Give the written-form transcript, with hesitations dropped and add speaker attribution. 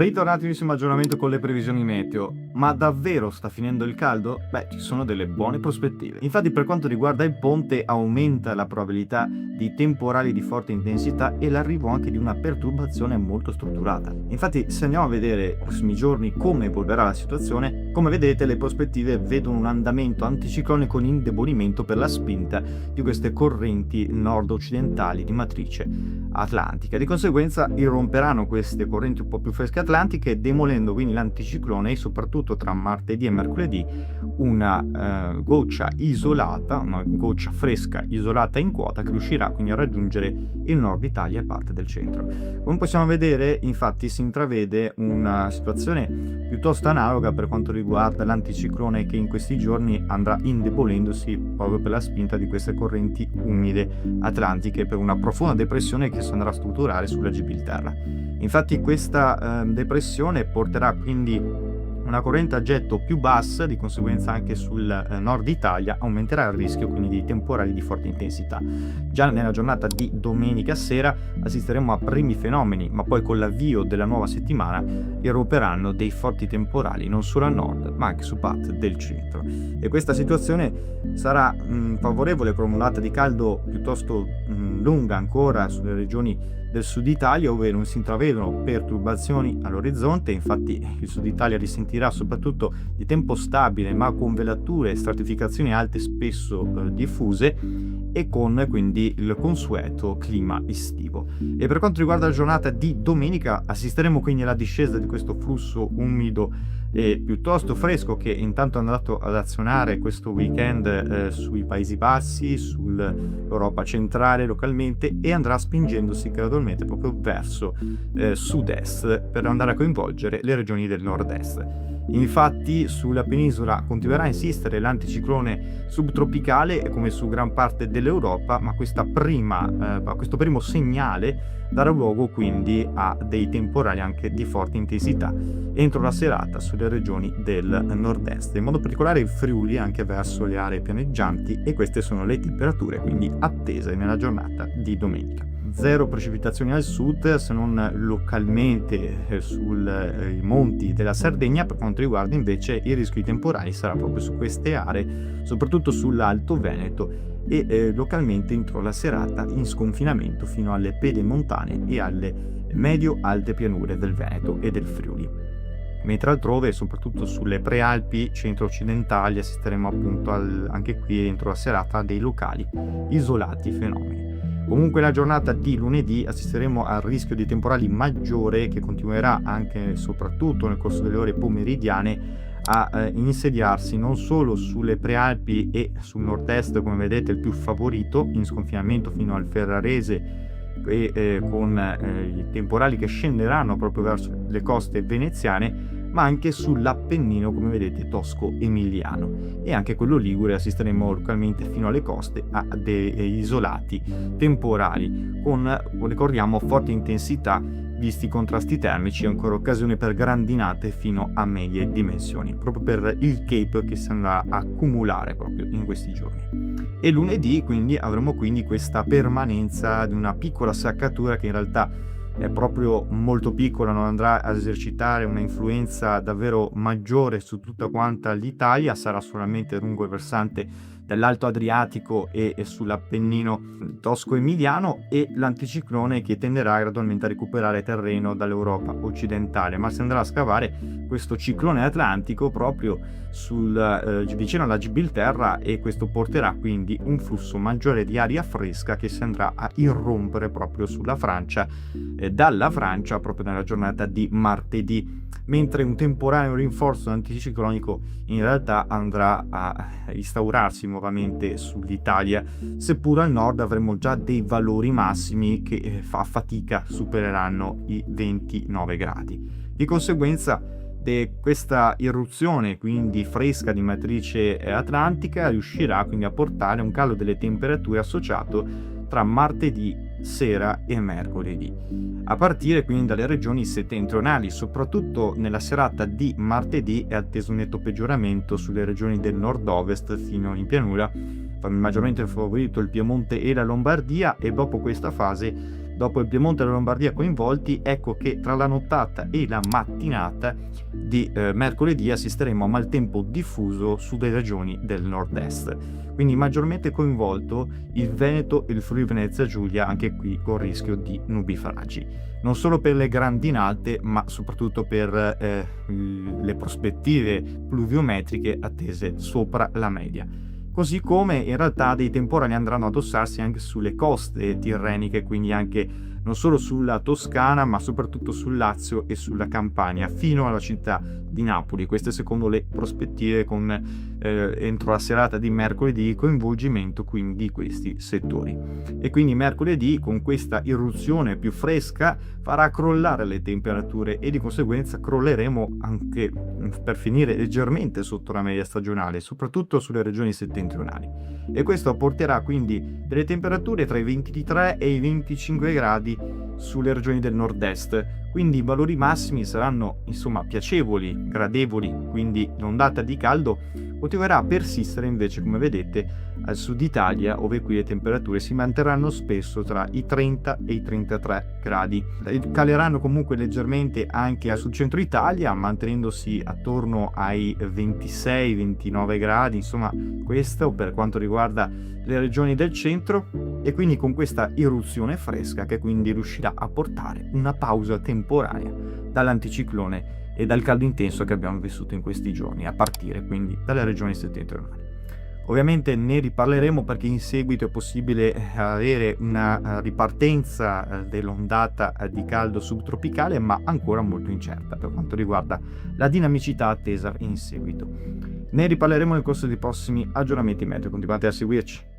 Speaker 1: Bentornati su aggiornamento con le previsioni meteo. Ma davvero sta finendo il caldo? Beh, ci sono delle buone prospettive. Infatti, per quanto riguarda il ponte, aumenta la probabilità di temporali di forte intensità e l'arrivo anche di una perturbazione molto strutturata. Infatti, se andiamo a vedere nei prossimi giorni come evolverà la situazione, come vedete le prospettive vedono un andamento anticiclonico in indebolimento per la spinta di queste correnti nord-occidentali di matrice atlantica. Di conseguenza irromperanno queste correnti un po' più fresche atlantiche, demolendo quindi l'anticiclone e soprattutto tra martedì e mercoledì una goccia isolata, una goccia fresca isolata in quota che riuscirà quindi a raggiungere il nord Italia e parte del centro. Come possiamo vedere, infatti, si intravede una situazione piuttosto analoga per quanto riguarda l'anticiclone che in questi giorni andrà indebolendosi proprio per la spinta di queste correnti umide atlantiche per una profonda depressione che si andrà a strutturare sulla Gibilterra. Infatti questa depressione porterà quindi una corrente a getto più bassa, di conseguenza anche sul nord Italia aumenterà il rischio quindi di temporali di forte intensità. Già nella giornata di domenica sera assisteremo a primi fenomeni, ma poi con l'avvio della nuova settimana irromperanno dei forti temporali non solo a nord ma anche su parte del centro. E questa situazione sarà favorevole per un'ondata di caldo piuttosto lunga ancora sulle regioni del sud Italia, dove non si intravedono perturbazioni all'orizzonte. Infatti il sud Italia risentirà soprattutto di tempo stabile ma con velature e stratificazioni alte spesso diffuse e con quindi il consueto clima estivo. E per quanto riguarda la giornata di domenica assisteremo quindi alla discesa di questo flusso umido e piuttosto fresco che intanto è andato ad azionare questo weekend sui Paesi Bassi, sull'Europa centrale localmente, e andrà spingendosi gradualmente proprio verso sud-est per andare a coinvolgere le regioni del nord-est. Infatti sulla penisola continuerà a insistere l'anticiclone subtropicale come su gran parte dell'Europa, ma questo primo segnale darà luogo quindi a dei temporali anche di forte intensità entro la serata sulle regioni del nord-est, in modo particolare il Friuli anche verso le aree pianeggianti, e queste sono le temperature quindi attese nella giornata di domenica. Zero precipitazioni al sud se non localmente sui monti della Sardegna. Per quanto riguarda invece il rischio di temporali sarà proprio su queste aree, soprattutto sull'Alto Veneto e localmente entro la serata in sconfinamento fino alle pedemontane e alle medio-alte pianure del Veneto e del Friuli. Mentre altrove, soprattutto sulle prealpi centro-occidentali, assisteremo appunto anche qui entro la serata a dei locali isolati fenomeni. Comunque la giornata di lunedì assisteremo al rischio di temporali maggiore che continuerà anche e soprattutto nel corso delle ore pomeridiane a insediarsi non solo sulle prealpi e sul nord-est, come vedete il più favorito, in sconfinamento fino al Ferrarese e con i temporali che scenderanno proprio verso le coste veneziane, ma anche sull'Appennino, come vedete, tosco-emiliano, e anche quello ligure assisteremo localmente fino alle coste a dei isolati temporali con, ricordiamo, forte intensità visti i contrasti termici, ancora occasione per grandinate fino a medie dimensioni, proprio per il Cape che si andrà a accumulare proprio in questi giorni. E lunedì quindi avremo quindi questa permanenza di una piccola saccatura che in realtà è proprio molto piccola, non andrà ad esercitare una influenza davvero maggiore su tutta quanta l'Italia, sarà solamente lungo il versante dell'Alto Adriatico e sull'Appennino tosco-emiliano, e l'anticiclone che tenderà gradualmente a recuperare terreno dall'Europa occidentale, ma si andrà a scavare questo ciclone atlantico proprio vicino alla Gibilterra, e questo porterà quindi un flusso maggiore di aria fresca che si andrà a irrompere proprio sulla Francia, dalla Francia proprio nella giornata di martedì, mentre un temporaneo rinforzo anticiclonico in realtà andrà a instaurarsi nuovamente sull'Italia, seppur al nord avremo già dei valori massimi che a fatica supereranno i 29 gradi. Di conseguenza questa irruzione quindi fresca di matrice atlantica riuscirà quindi a portare un calo delle temperature associato tra martedì sera e mercoledì, a partire quindi dalle regioni settentrionali. Soprattutto nella serata di martedì è atteso un netto peggioramento sulle regioni del nord-ovest fino in pianura, maggiormente favorito il Piemonte e la Lombardia, e dopo questa fase dopo il Piemonte e la Lombardia coinvolti, ecco che tra la nottata e la mattinata di mercoledì assisteremo a maltempo diffuso sulle regioni del nord-est, quindi maggiormente coinvolto il Veneto e il Friuli Venezia Giulia, anche qui con rischio di nubifragi, non solo per le grandinate ma soprattutto per le prospettive pluviometriche attese sopra la media. Così come in realtà dei temporali andranno ad addossarsi anche sulle coste tirreniche, quindi anche non solo sulla Toscana ma soprattutto sul Lazio e sulla Campania fino alla città di Napoli. Queste secondo le prospettive con entro la serata di mercoledì coinvolgimento quindi di questi settori. E quindi mercoledì con questa irruzione più fresca farà crollare le temperature e di conseguenza crolleremo anche per finire leggermente sotto la media stagionale, soprattutto sulle regioni settentrionali, e questo porterà quindi delle temperature tra i 23 e i 25 gradi sulle regioni del nord-est, quindi i valori massimi saranno insomma piacevoli, gradevoli, quindi l'ondata di caldo continuerà a persistere invece, come vedete, al sud Italia, ove qui le temperature si manterranno spesso tra i 30 e i 33 gradi. Caleranno comunque leggermente anche al sud centro Italia, mantenendosi attorno ai 26-29 gradi, insomma questo per quanto riguarda le regioni del centro, e quindi con questa irruzione fresca che quindi riuscirà a portare una pausa temporanea dall'anticiclone e dal caldo intenso che abbiamo vissuto in questi giorni, a partire quindi dalle regioni settentrionali. Ovviamente ne riparleremo perché in seguito è possibile avere una ripartenza dell'ondata di caldo subtropicale, ma ancora molto incerta per quanto riguarda la dinamicità attesa in seguito. Ne riparleremo nel corso dei prossimi aggiornamenti meteo, continuate a seguirci.